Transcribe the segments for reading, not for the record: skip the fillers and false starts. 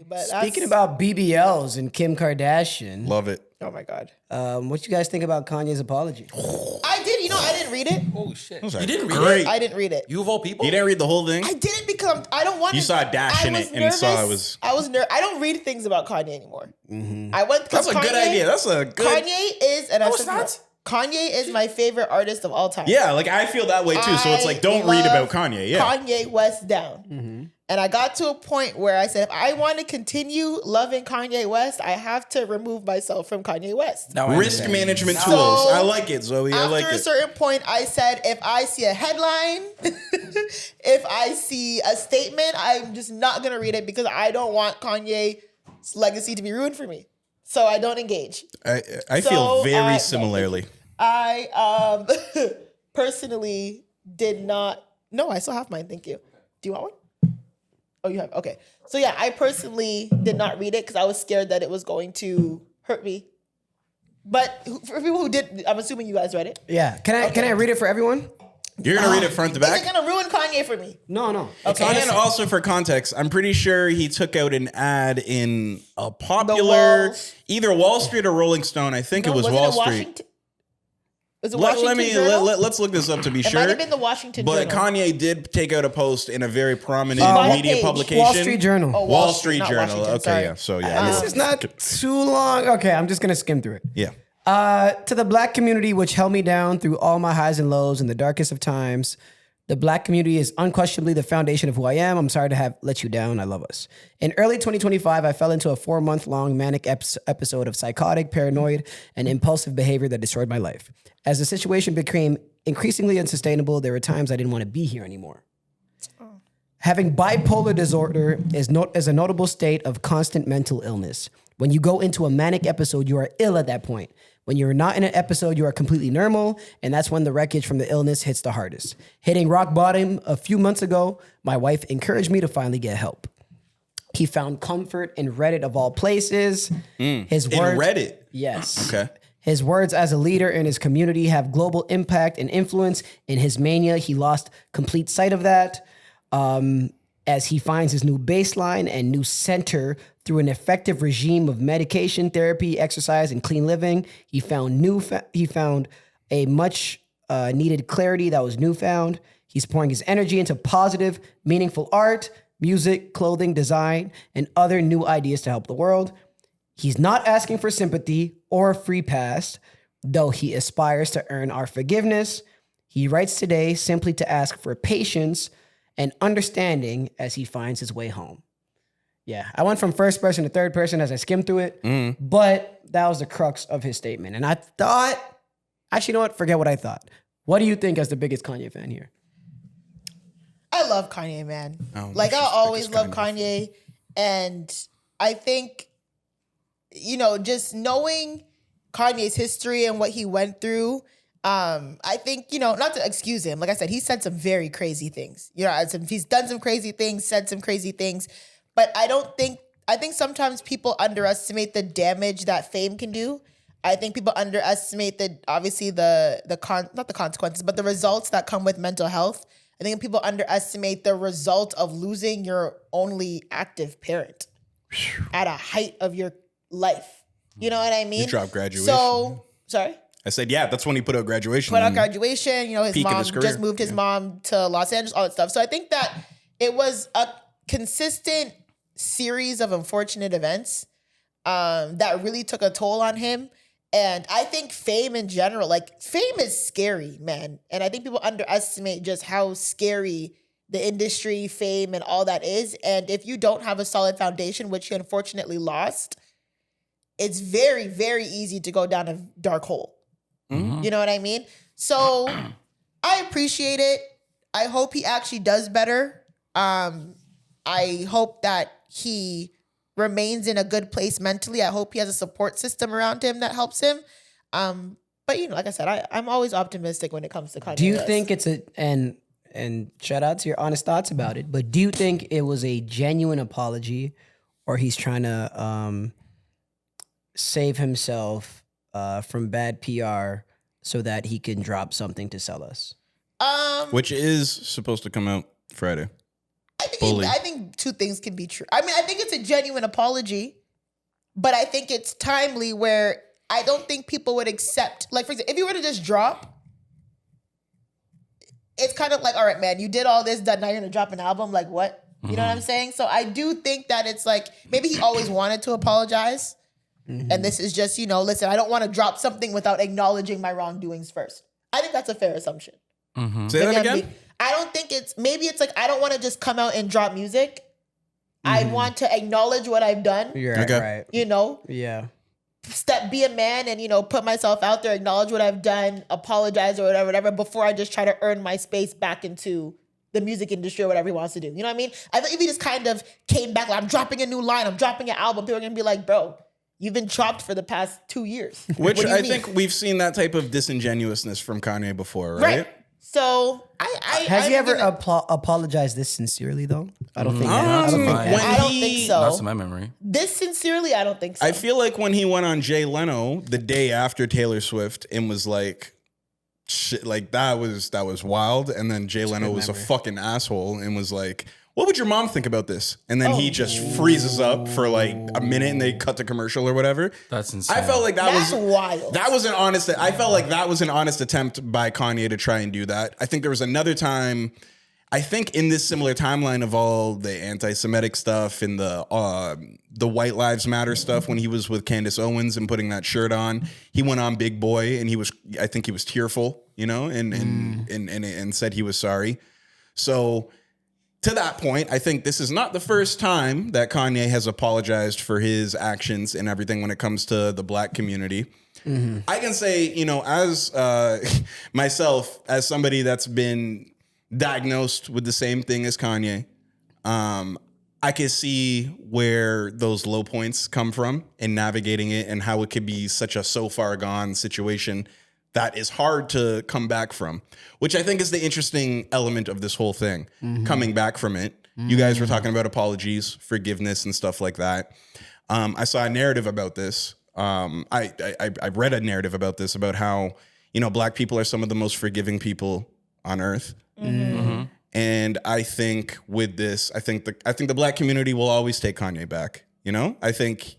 But Speaking about BBLs and Kim Kardashian, Love it. oh my God. what you guys think about Kanye's apology? I did. I didn't read it. Oh shit! Those are You didn't read great. it? I didn't read it. You of all people? You didn't read the whole thing? I didn't because I don't want. You saw a dash in it and saw it was. I was nervous. I don't read things about Kanye anymore. I went. That's a good idea. That's a good. Kanye is, and I No, said it's not. Kanye is my favorite artist of all time. Yeah, like I feel that way too. So it's like, don't read about Kanye. Yeah. Kanye West down. And I got to a point where I said, if I want to continue loving Kanye West, I have to remove myself from Kanye West. Now I Risk understand. management Now- tools. I like it, Zoe. I like After a it. certain point, I said, if I see a headline, if I see a statement, I'm just not going to read it because I don't want Kanye's legacy to be ruined for me. So I don't engage. I feel very similarly. I personally did not. No, I still have mine. Thank you. Do you want one? Oh, you have. Okay. So yeah, I personally did not read it because I was scared that it was going to hurt me. But for people who did, I'm assuming you guys read it. Yeah. Can I read it for everyone? You're gonna read it front to back. Is it gonna ruin Kanye for me? No. Okay. And also for context, I'm pretty sure he took out an ad in a popular either Wall Street or Rolling Stone. I think it was Wall Street. Is it Washington Journal? Let's look this up to be It sure. might have been the Washington But Journal. Kanye did take out a post in a very prominent What media page? publication. Wall Street Journal. Oh, Wall Street not Journal. Washington, Okay, sorry. yeah. So yeah, This is not too long. Okay, I'm just gonna skim through it. yeah. To the Black community, which held me down through all my highs and lows in the darkest of times. The Black community is unquestionably the foundation of who I am. I'm sorry to have let you down. I love us. In early 2025, I fell into a 4-month-long manic episode of psychotic, paranoid, and impulsive behavior that destroyed my life. As the situation became increasingly unsustainable, there were times I didn't want to be here anymore. Having bipolar disorder is a notable state of constant mental illness. When you go into a manic episode, you are ill at that point. When you're not in an episode, you are completely normal, and that's when the wreckage from the illness hits the hardest. Hitting rock bottom a few months ago, my wife encouraged me to finally get help. He found comfort in Reddit of all places. His In words, Reddit. yes. Okay. His words as a leader in his community have global impact and influence. In his mania, he lost complete sight of that. As he finds his new baseline and new center through an effective regime of medication, therapy, exercise, and clean living, he found a much needed clarity that was newfound. He's pouring his energy into positive, meaningful art, music, clothing, design, and other new ideas to help the world. He's not asking for sympathy or a free pass, though he aspires to earn our forgiveness. He writes today simply to ask for patience and understanding as he finds his way home. Yeah, I went from first person to third person as I skimmed through it, but that was the crux of his statement. And I thought, actually, you know what? Forget what I thought. What do you think as the biggest Kanye fan here? I love Kanye, man. Oh, Like, she's I the always biggest love Kanye Kanye. And I think, just knowing Kanye's history and what he went through, I think, not to excuse him. Like I said, he said some very crazy things. He's done some crazy things, said some crazy things. But I think sometimes people underestimate the damage that fame can do. I think people underestimate obviously not the consequences, but the results that come with mental health. I think people underestimate the result of losing your only active parent at a height of your life. You know what I mean? You dropped Graduation. So, sorry? I said, yeah, that's when he put out Graduation. Put out Graduation. His Peak of mom his career. just moved his mom to Los Angeles, all that stuff. So I think that it was a consistent series of unfortunate events that really took a toll on him. And I think fame in general, fame is scary, man. And I think people underestimate just how scary the industry, fame, and all that is. And if you don't have a solid foundation, which he unfortunately lost, it's very, very easy to go down a dark hole. Mm-hmm. You know what I mean? So I appreciate it. I hope he actually does better. I hope that he remains in a good place mentally. I hope he has a support system around him that helps him. But like I said, I'm always optimistic when it comes to Kanye. Do you West. think it's and shout out to your honest thoughts about it, but do you think it was a genuine apology, or he's trying to save himself from bad PR so that he can drop something to sell us? Which is supposed to come out Friday. I think I think two things can be true. I mean, I think it's a genuine apology, but I think it's timely where I don't think people would accept, like, for example, if you were to just drop, it's kind of like, all right, man, you did all this, done, now you're going to drop an album, like what? You know what I'm saying? So I do think that it's like, maybe he always wanted to apologize, and this is just, listen, I don't want to drop something without acknowledging my wrongdoings first. I think that's a fair assumption. Say that again? I don't think maybe it's like, I don't want to just come out and drop music. I want to acknowledge what I've done. You're right. Yeah. Be a man and, put myself out there, acknowledge what I've done, apologize or whatever, before I just try to earn my space back into the music industry or whatever he wants to do. You know what I mean? I think if he just kind of came back, like, I'm dropping a new line, I'm dropping an album, people are going to be like, bro, you've been chopped for the past 2 years. Which I think we've seen that type of disingenuousness from Kanye before, right? So has he ever apologized this sincerely though? I don't think. I don't think so. Not to my memory. This sincerely, I don't think so. I feel like when he went on Jay Leno the day after Taylor Swift and was like, shit, like that was wild. And then Jay Leno was a fucking asshole and was like, what would your mom think about this? And then he just freezes up for like a minute and they cut the commercial or whatever. That's insane. I felt like that's wild. That was an honest. I felt like that was an honest attempt by Kanye to try and do that. I think there was another time, I think in this similar timeline of all the anti-Semitic stuff and the White Lives Matter stuff when he was with Candace Owens and putting that shirt on, he went on Big Boy and I think he was tearful, and said he was sorry. So to that point, I think this is not the first time that Kanye has apologized for his actions and everything when it comes to the Black community. I can say, as myself, as somebody that's been diagnosed with the same thing as Kanye, I can see where those low points come from and navigating it and how it could be such a so far gone situation that is hard to come back from, which I think is the interesting element of this whole thing, coming back from it. You guys were talking about apologies, forgiveness, and stuff like that. I saw a narrative about this. I read a narrative about this, about how, Black people are some of the most forgiving people on earth. And I think with this, I think the Black community will always take Kanye back. I think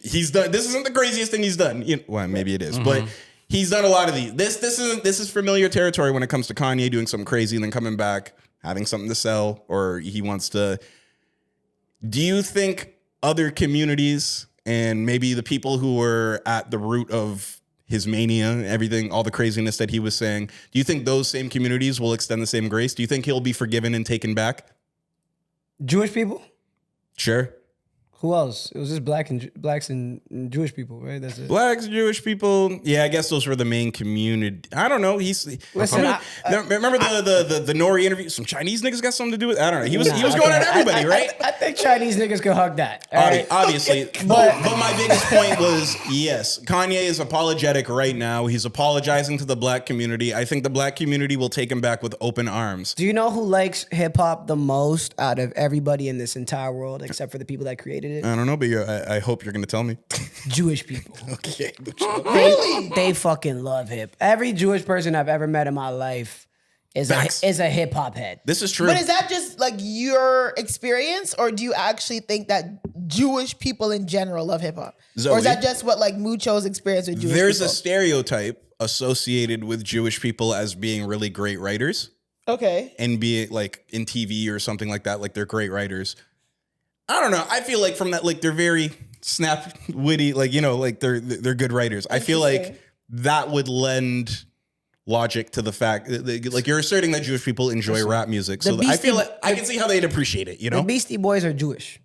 he's done. This isn't the craziest thing he's done. Well, maybe it is, but he's done a lot of these. This is familiar territory when it comes to Kanye doing something crazy and then coming back, having something to sell, or he wants to. Do you think other communities and maybe the people who were at the root of his mania, everything, all the craziness that he was saying, do you think those same communities will extend the same grace? Do you think he'll be forgiven and taken back? Jewish people? Sure. Who else? It was just blacks and Jewish people, right? That's it. Blacks, Jewish people. Yeah, I guess those were the main community. I don't know. Listen, remember the Nori interview? Some Chinese niggas got something to do with it? I don't know. He was going at everybody, right? I think Chinese niggas could hug that. Right? Obviously. but my biggest point was, yes, Kanye is apologetic right now. He's apologizing to the Black community. I think the Black community will take him back with open arms. Do you know who likes hip hop the most out of everybody in this entire world, except for the people that created it? I don't know, but I hope you're going to tell me. Jewish people. Okay. Really? They fucking love hip. Every Jewish person I've ever met in my life is a hip hop head. This is true. But is that just like your experience, or do you actually think that Jewish people in general love hip hop? Or is that just what like Mucho's experience with Jewish people? There's a stereotype associated with Jewish people as being really great writers. Okay. And be like in TV or something like that, like they're great writers. I don't know. I feel like from that, like they're very snap witty, like, like they're good writers. I feel like that would lend logic to the fact that, like, you're asserting that Jewish people enjoy rap music. So I feel like I can see how they'd appreciate it, The Beastie Boys are Jewish.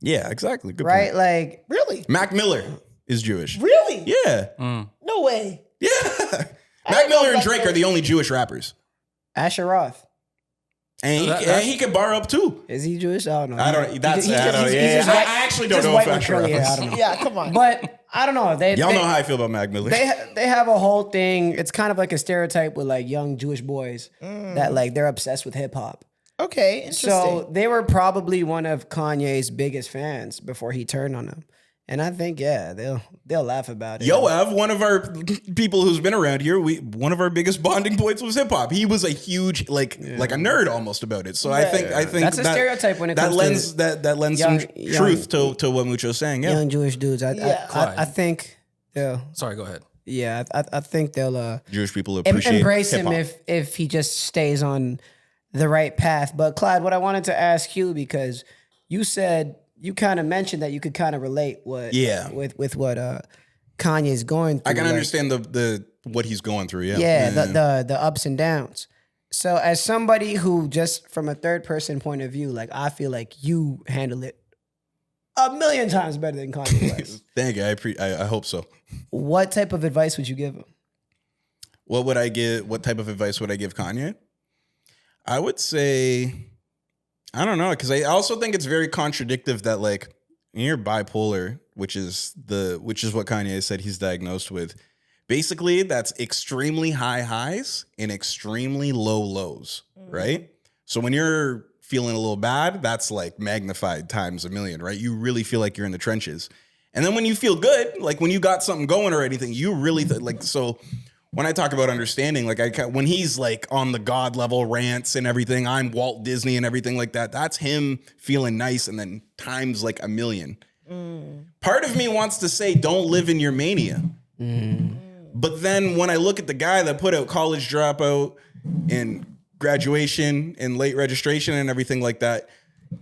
Yeah, exactly. Good right? point. Like, really? Mac Miller is Jewish. Really? Yeah. No way. Yeah. Mac Miller and Drake are the only Jewish rappers. Asher Roth. And he could bar up too. Is he Jewish? I don't know. I don't know. I actually don't know if Asher Roth is. I don't know. Yeah, come on. But I don't know. Y'all know how I feel about Mac Miller. They have a whole thing. It's kind of like a stereotype with like young Jewish boys that like they're obsessed with hip hop. Okay, interesting. So they were probably one of Kanye's biggest fans before he turned on them. And I think, yeah, they'll laugh about it. Yoav, one of our people who's been around here, one of our biggest bonding points was hip hop. He was a huge like a nerd almost about it. So I think that's a stereotype when it comes to that lends young, some truth to what Mucho's saying. Yeah, young Jewish dudes. I think they'll. Sorry, go ahead. Yeah, I think they'll Jewish people appreciate embrace hip-hop. him if he just stays on the right path. But Clyde, what I wanted to ask you, because you said you kind of mentioned that you could kind of relate with what Kanye's going through. I can understand the what he's going through. Yeah, the ups and downs. So as somebody who just from a third person point of view, like I feel like you handle it a million times better than Kanye West. Thank you. I hope so. What type of advice would you give him? What type of advice would I give Kanye? I would say, I don't know, because I also think it's very contradictive that like you're bipolar, which is what Kanye said he's diagnosed with. Basically, that's extremely high highs and extremely low lows, right? So when you're feeling a little bad, that's like magnified times a million, right? You really feel like you're in the trenches. And then when you feel good, like when you got something going or anything, you really so when I talk about understanding, like when he's like on the God level rants and everything, I'm Walt Disney and everything like that, that's him feeling nice and then times like a million. Part of me wants to say, don't live in your mania. But then when I look at the guy that put out College Dropout and Graduation and Late Registration and everything like that,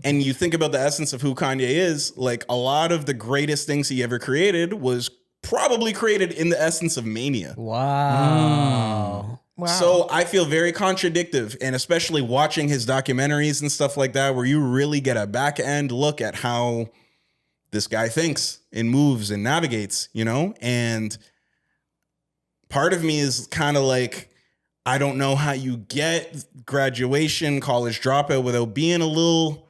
and you think about the essence of who Kanye is, like a lot of the greatest things he ever created was probably created in the essence of mania. Wow. So I feel very contradictive, and especially watching his documentaries and stuff like that, where you really get a back end look at how this guy thinks and moves and navigates, and part of me is kind of like, I don't know how you get Graduation, College Dropout without being a little,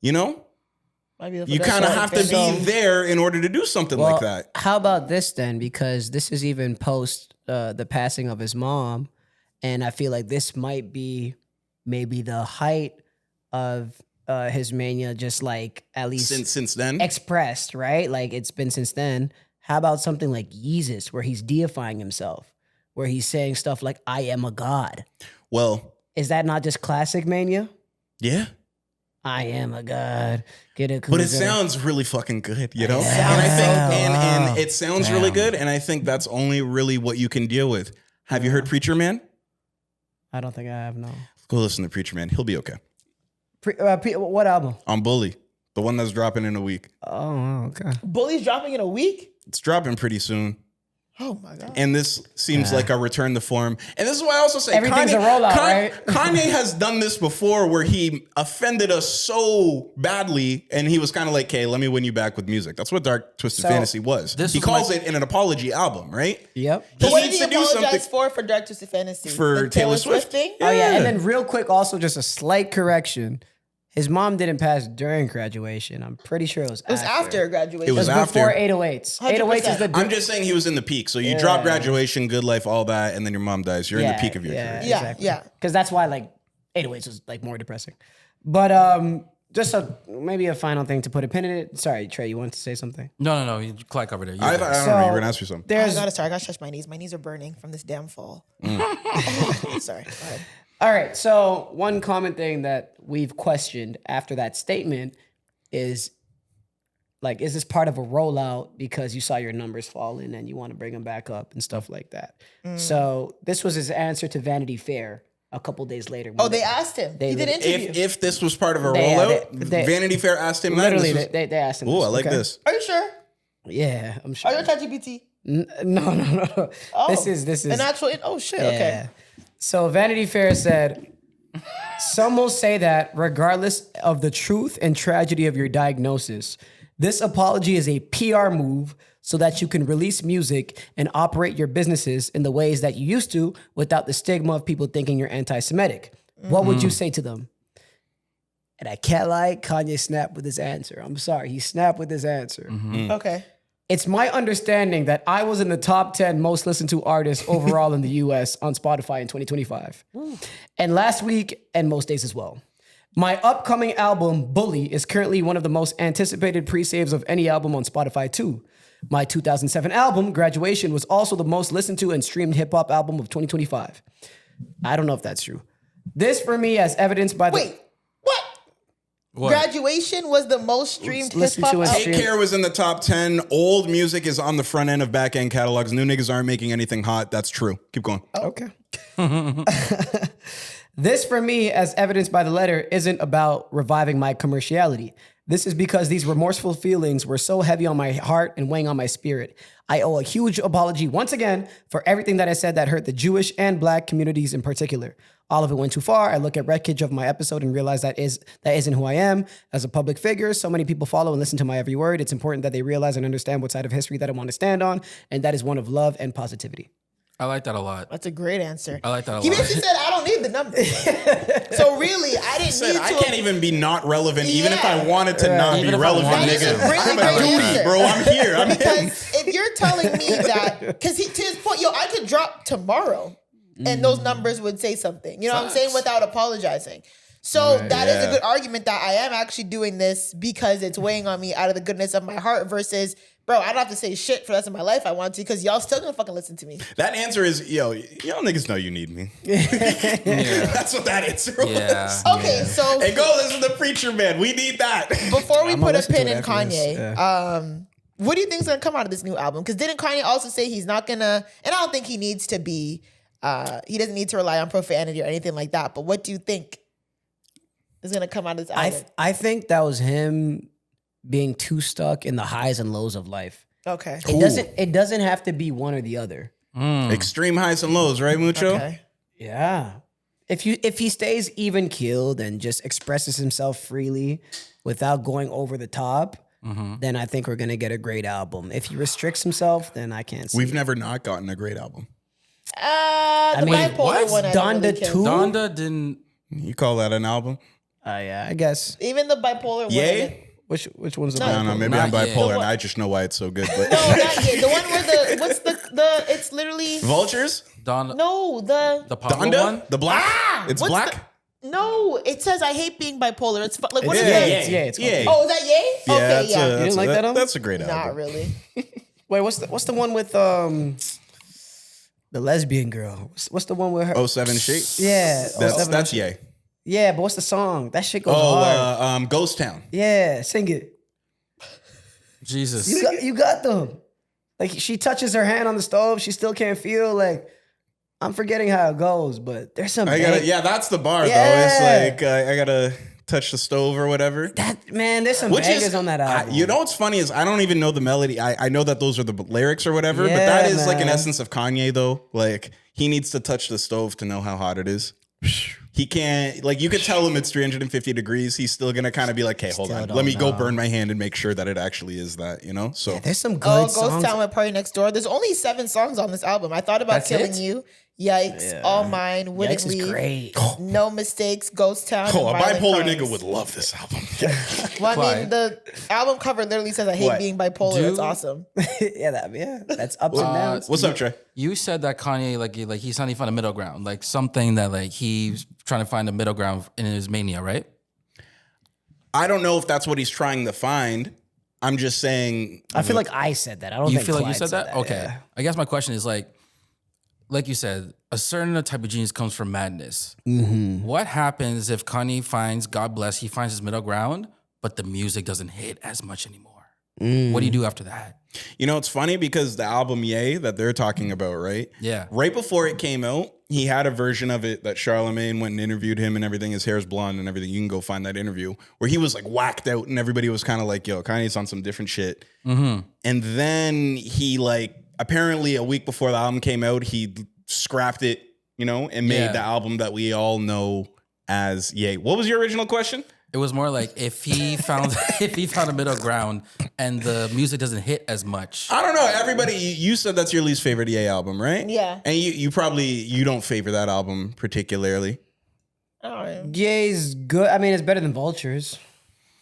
you kind of have to be there in order to do something like that. How about this then? Because this is even post the passing of his mom. And I feel like this might be maybe the height of his mania, just like at least since then expressed, right? Like it's been since then. How about something like Yeezus, where he's deifying himself, where he's saying stuff like, I am a god? Well, is that not just classic mania? Yeah. I am a god. But it sounds really fucking good, And I think and it sounds really good, and I think that's only really what you can deal with. Have you heard Preacher Man? I don't think I have, no. Go listen to Preacher Man. He'll be okay. What album? On Bully, the one that's dropping in a week. Oh, okay. Bully's dropping in a week? It's dropping pretty soon. Oh my God. And this seems like a return to form. And this is why I also say everything's a rollout, right? Kanye has done this before where he offended us so badly and he was kind of like, okay, let me win you back with music. That's what Dark Twisted Fantasy was. He calls it an apology album, right? Yep. But what did he apologize for Dark Twisted Fantasy? For Taylor Swift thing? Oh yeah, and then real quick, also just a slight correction. His mom didn't pass during graduation. I'm pretty sure it was after graduation. It was before after 808s. 808s is the... I'm just saying he was in the peak. So you drop Graduation, Good Life, all that, and then your mom dies. You're in the peak of your career. Yeah. Because that's why like 808s was like more depressing. But just maybe a final thing to put a pin in it. Sorry, Trey, you wanted to say something? No. Clyde covered it. I don't know. You were going to ask me something. I gotta touch my knees. My knees are burning from this damn fall. Sorry. Go ahead. All right. So one common thing that we've questioned after that statement is like, is this part of a rollout because you saw your numbers falling and you want to bring them back up and stuff like that? So this was his answer to Vanity Fair a couple days later. Oh, they asked him. He did an interview. If this was part of a rollout, Vanity Fair asked him that. Literally, they asked him. Oh, I like this. Are you sure? Yeah, I'm sure. Are you on ChatGPT? No. Oh, this is an actual. Oh shit. Okay. So Vanity Fair said, some will say that regardless of the truth and tragedy of your diagnosis, this apology is a PR move so that you can release music and operate your businesses in the ways that you used to without the stigma of people thinking you're anti-Semitic. What would you say to them? And I can't lie, Kanye snapped with his answer. I'm sorry, he snapped with his answer. Okay. It's my understanding that I was in the top 10 most listened to artists overall in the US on Spotify in 2025. And last week and most days as well. My upcoming album, Bully, is currently one of the most anticipated pre-saves of any album on Spotify too. My 2007 album, Graduation, was also the most listened to and streamed hip-hop album of 2025. I don't know if that's true. This, for me, as evidenced by the... Wait, what? Graduation was the most streamed Listen hip to hop it. album. Take Care was in the top 10. Old music is on the front end of back end catalogs. New niggas aren't making anything hot. That's true. Keep going. Okay. This, for me, as evidenced by the letter, isn't about reviving my commerciality. This is because these remorseful feelings were so heavy on my heart and weighing on my spirit. I owe a huge apology once again for everything that I said that hurt the Jewish and Black communities in particular. All of it went too far. I look at wreckage of my episode and realize that isn't who I am. As a public figure, so many people follow and listen to my every word. It's important that they realize and understand what side of history that I want to stand on, and that is one of love and positivity. I like that a lot. That's a great answer. I like that a He lot. basically said, I don't need the numbers. So really, I didn't Said, need I to. can't even be not relevant, even if I Yeah. wanted to not Even be if I relevant, wanted That is nigga. a really I'm great a duty, answer. bro. I'm here. I'm here. Because if you're telling me that, because to his point, I could drop tomorrow and those numbers would say something. You know what I'm saying? Without apologizing. So that is a Yeah. good argument that I am actually doing this because it's weighing on me out of the goodness of my heart versus, bro, I don't have to say shit for the rest of my life I want to because y'all still gonna fucking listen to me. That answer is, y'all niggas know you need me. That's what that answer was. Yeah. Okay, so Hey, go listen to the Preacher Man. We need that. before we I'ma put a listen to pin it in after this. Kanye, what do you think is gonna come out of this new album? Because didn't Kanye also say he's not gonna, and I don't think he needs to be, he doesn't need to rely on profanity or anything like that. But what do you think is gonna come out of this album? I think that was him being too stuck in the highs and lows of life. Okay. It doesn't have to be one or the other. Extreme highs and lows, right, Mucho? Okay. Yeah. If he stays even keeled and just expresses himself freely without going over the top, then I think we're gonna get a great album. If he restricts himself, then I can't see. We've never not gotten a great album. The mean, bipolar what? one. I don't really Donda care. 2? Donda didn't. You call that an album? Yeah, I guess. Even the bipolar one. Yay? Which one's the I don't know. Maybe Not I'm yet. bipolar and I just know why it's so good. But No, not yet. The one where the what's the it's literally Vultures? Donda. no the Pablo Donda? one. The black? It's what's black? no. It says I hate being bipolar. It's like what is Yeah, it? yeah, it's yeah. Oh, is that yay? Okay, it's yeah. a- didn't like that album? That's a great album. Not really. Wait, what's the one with the lesbian girl? What's the one with her? 07 Shape? Yeah, That's 07. that's yay. Yeah, but what's the song? That shit goes Oh, hard. Ghost Town. Yeah, sing it. Jesus. You got them. Like she touches her hand on the stove, she still can't feel. Like I'm forgetting how it goes, but there's some. Yeah, that's the bar though. Yeah. It's like I gotta touch the stove or whatever. There's some bangers on that album. You know what's funny is I don't even know the melody. I know that those are the lyrics or whatever, but Yeah, that is like an man. essence of Kanye though. Like he needs to touch the stove to know how hot it is. He can't, like, you could tell him it's 350 degrees. He's still gonna kind of be like, hey, hold on, don't let me go know. burn my hand and make sure that it actually is that, you know? So There's some good Oh, Ghost songs. Town with Party Next Door. There's only 7 songs on this album. I thought about That's Killing it? You. Yikes. All Mine. Wouldn't Yikes is Leave. great. No Mistakes. Ghost Town. oh, a and Violent bipolar Crimes. nigga would love this album. Well, I Why? mean, the album cover literally says I hate What? being bipolar. Do- It's awesome. That's ups and downs. What's up, Trey? You said that Kanye, like he's trying to find a middle ground, like something that like he's trying to find a middle ground in his mania, right? I don't know if that's what he's trying to find. I'm just saying. I feel like I said that. I don't You think feel like you Clyde said that? Okay. yeah. I guess my question is like you said, a certain type of genius comes from madness. What happens if Kanye finds, God bless, he finds his middle ground, but the music doesn't hit as much anymore? What do you do after that? You know, it's funny because the album Yay that they're talking about, right? Yeah. Right before it came out, he had a version of it that Charlemagne went and interviewed him and everything. His hair's blonde and everything. You can go find that interview where he was like whacked out and everybody was kind of like, yo, Kanye's on some different shit. And then he like, apparently a week before the album came out, he scrapped it, you know, and made Yeah. the album that we all know as Yay. What was your original question? It was more like if he found a middle ground and the music doesn't hit as much. I don't know. Everybody, you said that's your least favorite Ye album, right? Yeah. And you probably don't favor that album particularly. All right. Ye's good. I mean, it's better than Vultures.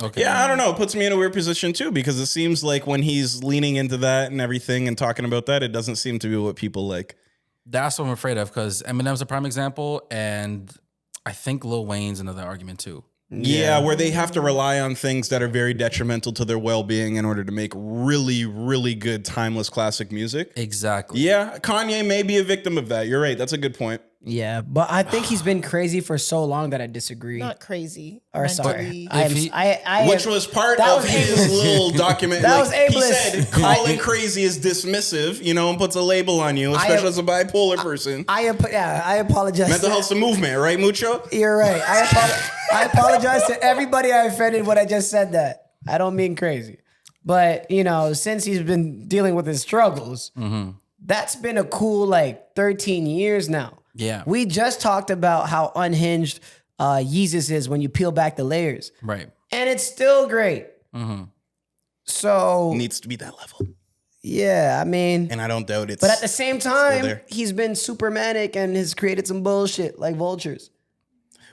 Okay. Yeah, I don't know. It puts me in a weird position too because it seems like when he's leaning into that and everything and talking about that, it doesn't seem to be what people like. That's what I'm afraid of because Eminem's a prime example, and I think Lil Wayne's another argument too. Yeah, where they have to rely on things that are very detrimental to their well-being in order to make really, really good timeless classic music. Exactly. Yeah, Kanye may be a victim of that. You're right. That's a good point. Yeah, but I think he's been crazy for so long that I disagree. Not crazy. Or sorry, mentally. I am. If he- I Which am- was part that of was his ableist. little document. That Like, was he ableist. said, calling crazy is dismissive, and puts a label on you, especially as a bipolar person. I apologize. Mental health's a movement, right, Mucho? You're right. I apologize to everybody I offended when I just said that. I don't mean crazy. But, since he's been dealing with his struggles, that's been a cool 13 years now. Yeah. We just talked about how unhinged Yeezus is when you peel back the layers. Right. And it's still great. So, Needs to be that level. yeah, I mean. And I don't doubt it. But at the same time, there. he's been super manic and has created some bullshit like Vultures.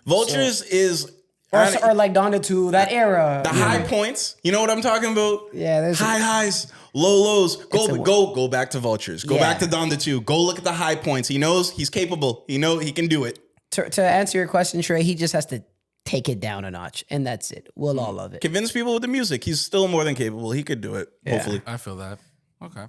Vultures is... Or like Donda 2, that era. The high points, you know what I'm talking about? Yeah, there's high highs, low lows. Go back to Vultures. Go back to Donda 2. Go look at the high points. He knows he's capable. He can do it. To answer your question, Trey, he just has to take it down a notch, and that's it. We'll all love it. Convince people with the music. He's still more than capable. He could do it. Hopefully. I feel that. Okay.